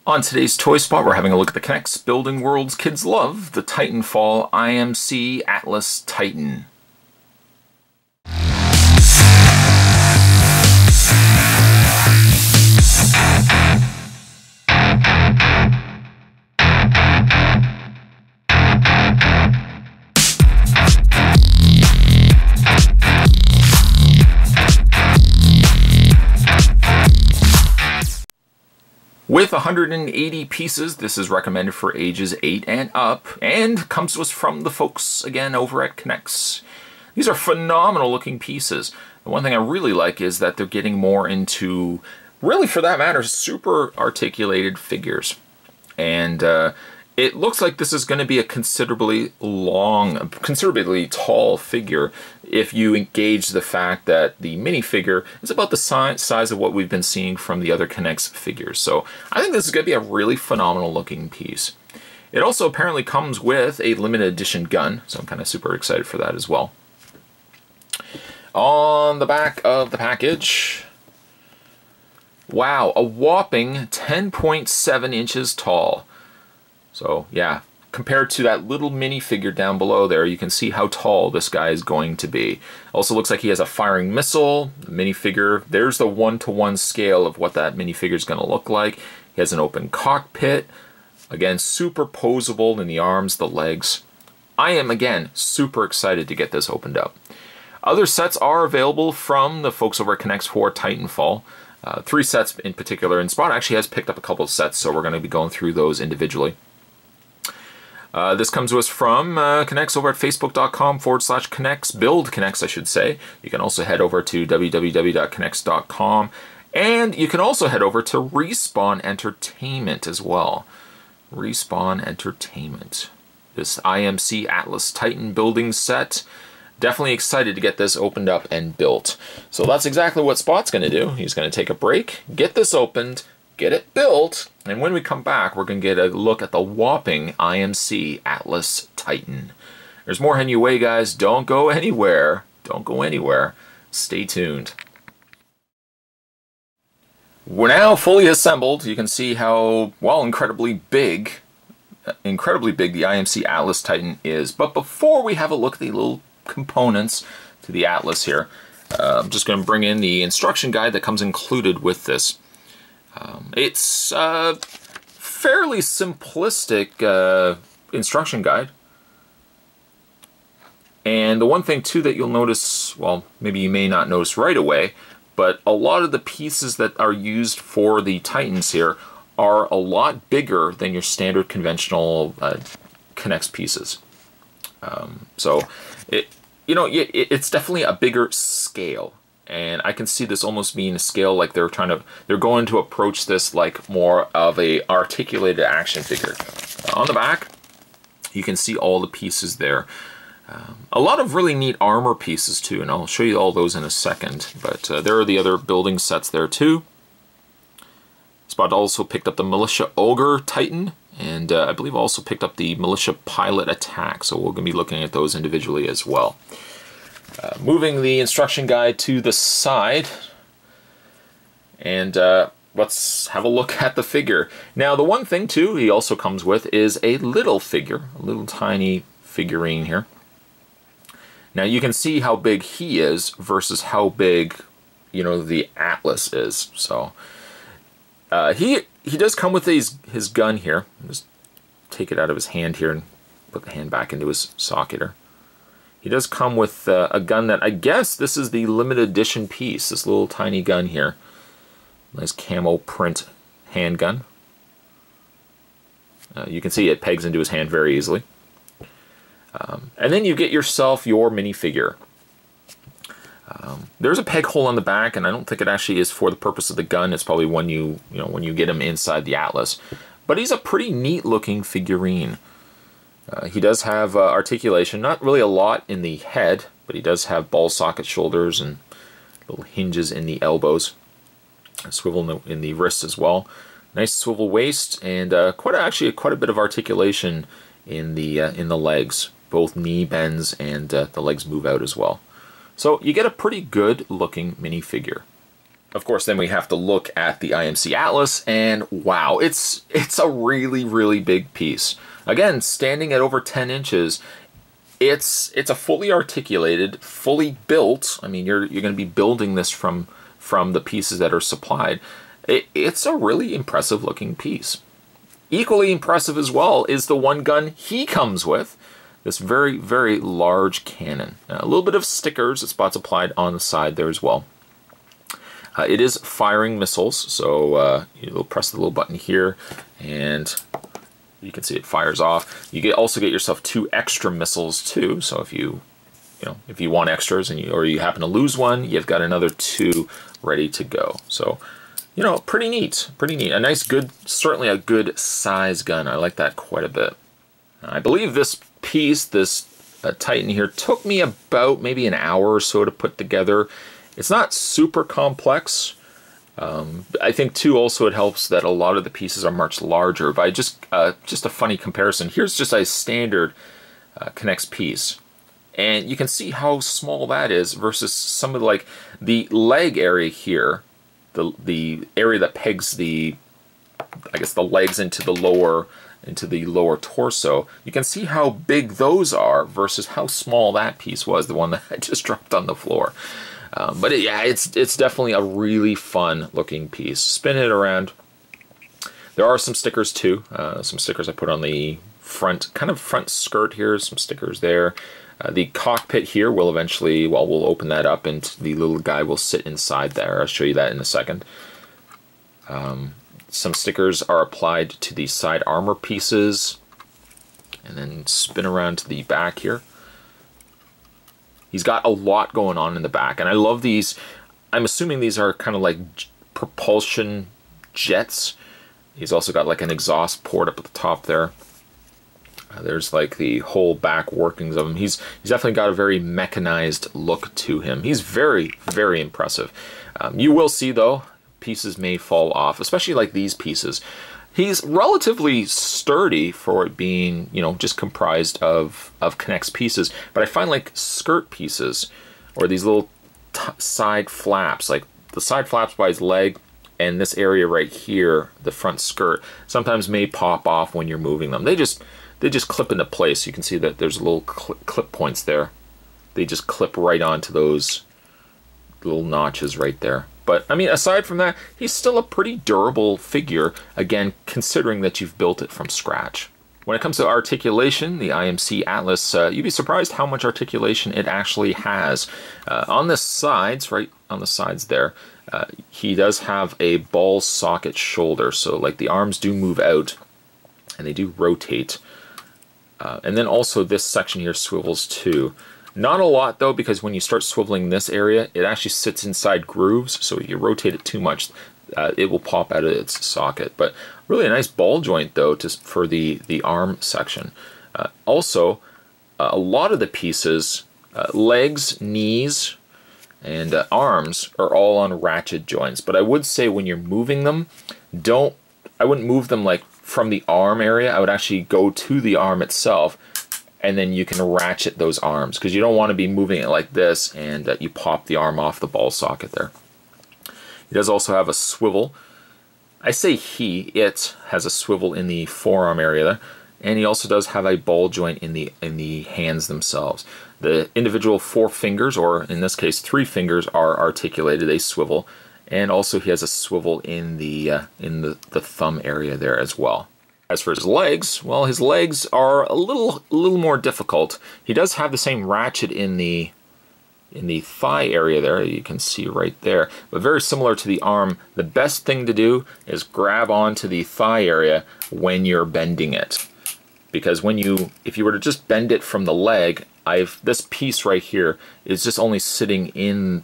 On today's Toy Spot, we're having a look at the K'NEX Building Worlds Kids Love, the Titanfall IMC Atlas Titan. With 180 pieces, this is recommended for ages 8 and up, and comes to us from the folks, again, over at K'NEX. These are phenomenal looking pieces. The one thing I really like is that they're getting more into, really for that matter, super articulated figures. And it looks like this is going to be a considerably tall figure if you engage the fact that the minifigure is about the size of what we've been seeing from the other K'NEX figures. So I think this is going to be a really phenomenal looking piece. It also apparently comes with a limited edition gun, so I'm kind of super excited for that as well. On the back of the package, wow, a whopping 10.7 inches tall. So yeah, compared to that little minifigure down below there, you can see how tall this guy is going to be. Also looks like he has a firing missile, the minifigure. There's the 1-to-1 scale of what that minifigure is going to look like. He has an open cockpit. Again, super posable in the arms, the legs. I am, again, super excited to get this opened up. Other sets are available from the folks over at K'NEX for Titanfall. 3 sets in particular, and Spot actually has picked up a couple of sets, so we're going to be going through those individually. This comes to us from K'NEX over at facebook.com/K'NEX, build K'NEX, I should say. You can also head over to www.knex.com, and you can also head over to Respawn Entertainment as well. Respawn Entertainment. This IMC Atlas Titan building set. Definitely excited to get this opened up and built. So that's exactly what Spot's going to do. He's going to take a break, get this opened, get it built, and when we come back, we're going to get a look at the whopping IMC Atlas Titan. There's more heading your way, guys. Don't go anywhere. Don't go anywhere. Stay tuned. We're now fully assembled. You can see how, well, incredibly big the IMC Atlas Titan is. But before we have a look at the little components to the Atlas here, I'm just going to bring in the instruction guide that comes included with this. It's a fairly simplistic instruction guide. And the one thing too that you'll notice, well, maybe you may not notice right away, but a lot of the pieces that are used for the Titans here are a lot bigger than your standard conventional K'NEX pieces. So it's definitely a bigger scale. And I can see this almost being a scale like they're going to approach this like more of a articulated action figure. On the back, you can see all the pieces there. A lot of really neat armor pieces too, and I'll show you all those in a second. But there are the other building sets there too. Spot also picked up the Militia Ogre Titan, and I believe also picked up the Militia Pilot Attack, so we're going to be looking at those individually as well. Moving the instruction guide to the side, and let's have a look at the figure. Now, the one thing, too, he also comes with is a little figure, a little tiny figurine here. Now, you can see how big he is versus how big, the Atlas is. So, he does come with his gun here. Just take it out of his hand here and put the hand back into his socket here. He does come with a gun that I guess this is the limited edition piece, this little tiny gun here. Nice camo print handgun. You can see it pegs into his hand very easily. And then you get yourself your minifigure. There's a peg hole on the back, and I don't think it actually is for the purpose of the gun. It's probably when you get him inside the Atlas. But he's a pretty neat looking figurine. He does have articulation, not really a lot in the head, but he does have ball socket shoulders and little hinges in the elbows, a swivel in the wrists as well. Nice swivel waist, and quite a bit of articulation in the legs. Both knee bends and the legs move out as well. So you get a pretty good looking minifigure. Of course, then we have to look at the IMC Atlas, and wow, it's a really, really big piece. Again, standing at over 10 inches, it's a fully articulated, fully built. I mean, you're going to be building this from the pieces that are supplied. It's a really impressive looking piece. Equally impressive as well is the one gun he comes with. This very, very large cannon. A little bit of stickers, spots applied on the side there as well. It is firing missiles, so you'll press the little button here, and you can see it fires off. You also get yourself 2 extra missiles too. So if you want extras and you happen to lose one, you've got another 2 ready to go. So, pretty neat, pretty neat. A nice, good, certainly a good size gun. I like that quite a bit. I believe this piece, this Titan here, took me about maybe an hour or so to put together. It's not super complex. I think too also it helps that a lot of the pieces are much larger. But just a funny comparison. Here's just a standard K'NEX piece, and you can see how small that is versus some of the leg area here, the area that pegs the legs into the lower torso. You can see how big those are versus how small that piece was, the one that I just dropped on the floor. But it's definitely a really fun looking piece. Spin it around. There are some stickers too. Some stickers I put on the front skirt here. Some stickers there. The cockpit here will eventually, we'll open that up and the little guy will sit inside there. I'll show you that in a second. Some stickers are applied to the side armor pieces. And then spin around to the back here. He's got a lot going on in the back, and I love these. I'm assuming these are kind of like propulsion jets. He's also got like an exhaust port up at the top there. There's like the whole back workings of him. He's definitely got a very mechanized look to him. He's very, very impressive. You will see, though, pieces may fall off, especially like these pieces. He's relatively sturdy for it being, just comprised of K'NEX pieces. But I find like skirt pieces or these little side flaps, like the side flaps by his leg and this area right here, the front skirt, sometimes may pop off when you're moving them. They just clip into place. You can see that there's little clip points there. They just clip right onto those little notches right there. But, I mean, aside from that, he's still a pretty durable figure, again, considering that you've built it from scratch. When it comes to articulation, the IMC Atlas, you'd be surprised how much articulation it actually has. On the sides, right on the sides there, he does have a ball socket shoulder, so like the arms do move out, and they do rotate. And then also this section here swivels too. Not a lot though, because when you start swiveling this area, it actually sits inside grooves, so if you rotate it too much, it will pop out of its socket. But really a nice ball joint though for the arm section. Also, a lot of the pieces, legs, knees, and arms are all on ratchet joints. But I would say when you're moving them, I wouldn't move them like from the arm area. I would actually go to the arm itself, and then you can ratchet those arms, because you don't want to be moving it like this and you pop the arm off the ball socket there. He does also have a swivel. I say it has a swivel in the forearm area there, and he also does have a ball joint in the hands themselves. The individual 4 fingers, or in this case 3 fingers, are articulated. They swivel, and also he has a swivel in the thumb area there as well. As for his legs, well, his legs are a little more difficult. He does have the same ratchet in the thigh area there, you can see right there, but very similar to the arm. The best thing to do is grab onto the thigh area when you're bending it, because if you were to just bend it from the leg, this piece right here is just only sitting in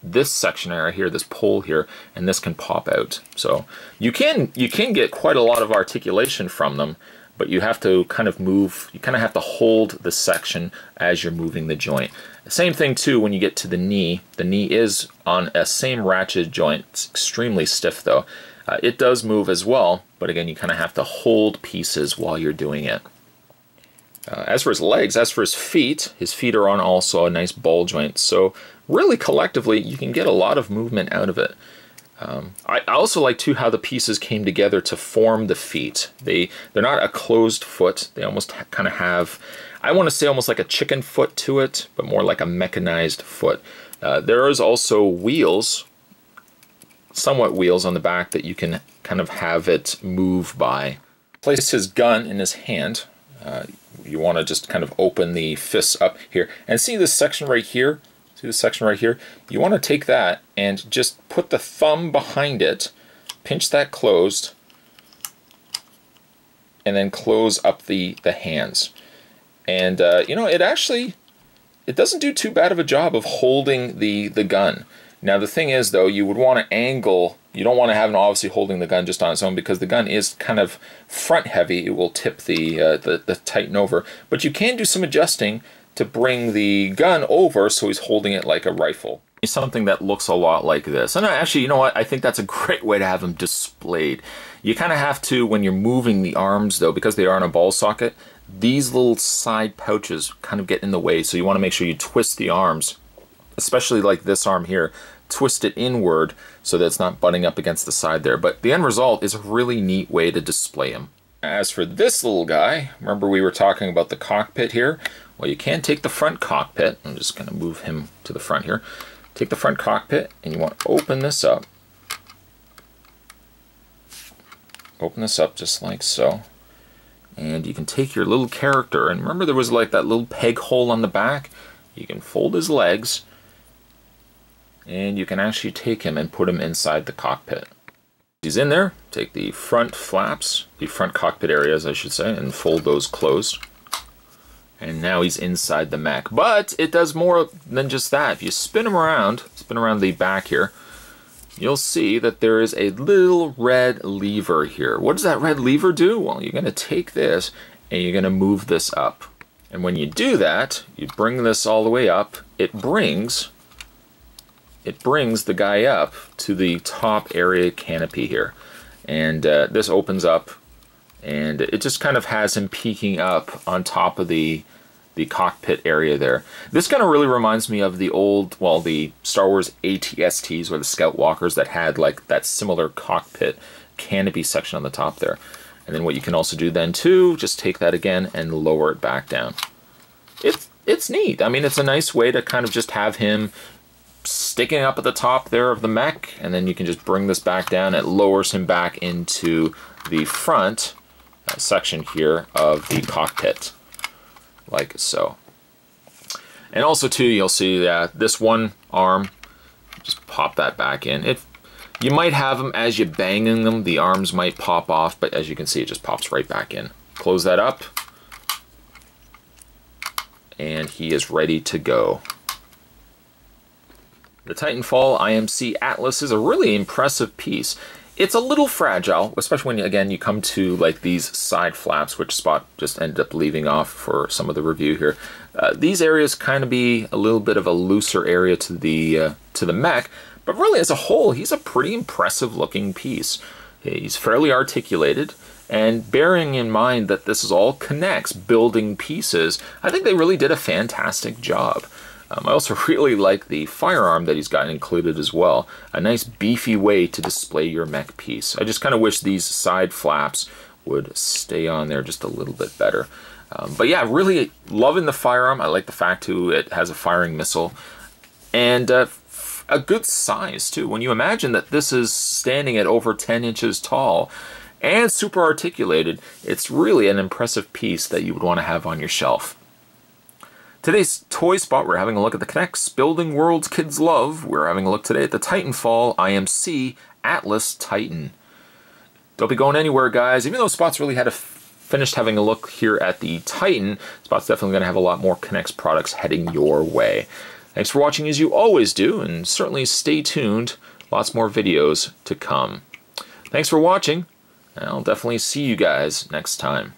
this section area here, this pole here, and this can pop out. So you can get quite a lot of articulation from them, but you have to kind of have to hold the section as you're moving the joint. The same thing too when you get to the knee. The knee is on a same ratchet joint. It's extremely stiff though. It does move as well, but again, you kind of have to hold pieces while you're doing it. As for his legs, as for his feet are on also a nice ball joint. So really collectively, you can get a lot of movement out of it. I also like too how the pieces came together to form the feet. They're not a closed foot. They almost kind of have, I want to say almost like a chicken foot to it, but more like a mechanized foot. There is also wheels, somewhat wheels on the back that you can kind of have it move by. Place his gun in his hand. You want to just kind of open the fists up here. And see this section right here? See this section right here? You want to take that and just put the thumb behind it, pinch that closed, and then close up the hands. And you know, it doesn't do too bad of a job of holding the gun. Now the thing is though, you would want to angle, you don't want to have it obviously holding the gun just on its own because the gun is kind of front heavy. It will tip the Titan over. But you can do some adjusting to bring the gun over so he's holding it like a rifle. Something that looks a lot like this. And actually, you know what? I think that's a great way to have him displayed. You kind of have to, when you're moving the arms though, because they are in a ball socket, these little side pouches kind of get in the way. So you want to make sure you twist the arms, especially like this arm here, twist it inward so that it's not butting up against the side there. But the end result is a really neat way to display him. As for this little guy, remember we were talking about the cockpit here? Well, you can take the front cockpit. I'm just going to move him to the front here. Take the front cockpit and you want to open this up. Open this up just like so. And you can take your little character, and remember there was like that little peg hole on the back? You can fold his legs and you can actually take him and put him inside the cockpit. He's in there, take the front flaps, the front cockpit areas I should say, and fold those closed. And now he's inside the mech. But it does more than just that. If you spin him around, spin around the back here, you'll see that there is a little red lever here. What does that red lever do? Well, you're going to take this and you're going to move this up. And when you do that, you bring this all the way up, it brings the guy up to the top area canopy here. And this opens up and it just kind of has him peeking up on top of the cockpit area there. This kind of really reminds me of the old, well, the Star Wars AT-STs or the Scout Walkers that had like that similar cockpit canopy section on the top there. And then what you can also do then too, just take that again and lower it back down. It's neat. I mean, it's a nice way to kind of just have him sticking up at the top there of the mech, and then you can just bring this back down. It lowers him back into the front section here of the cockpit, like so. And also too, you'll see that this one arm, just pop that back in. You might have them as you're banging them, the arms might pop off, but as you can see, it just pops right back in. Close that up, and he is ready to go. The Titanfall IMC Atlas is a really impressive piece. It's a little fragile, especially when, again, you come to like these side flaps, which Spot just ended up leaving off for some of the review here. These areas kind of be a little bit of a looser area to the mech, but really as a whole, he's a pretty impressive looking piece. He's fairly articulated, and bearing in mind that this is all Connects building pieces, I think they really did a fantastic job. I also really like the firearm that he's got included as well. A nice beefy way to display your mech piece. I just kind of wish these side flaps would stay on there just a little bit better. But yeah, really loving the firearm. I like the fact too it has a firing missile. And a good size too. When you imagine that this is standing at over 10 inches tall and super articulated, it's really an impressive piece that you would want to have on your shelf. Today's Toy Spot, we're having a look at the Connects Building Worlds Kids Love. We're having a look today at the Titanfall IMC Atlas Titan. Don't be going anywhere, guys. Even though Spot's really finished having a look here at the Titan, Spot's definitely going to have a lot more Connects products heading your way. Thanks for watching as you always do, and certainly stay tuned. Lots more videos to come. Thanks for watching, and I'll definitely see you guys next time.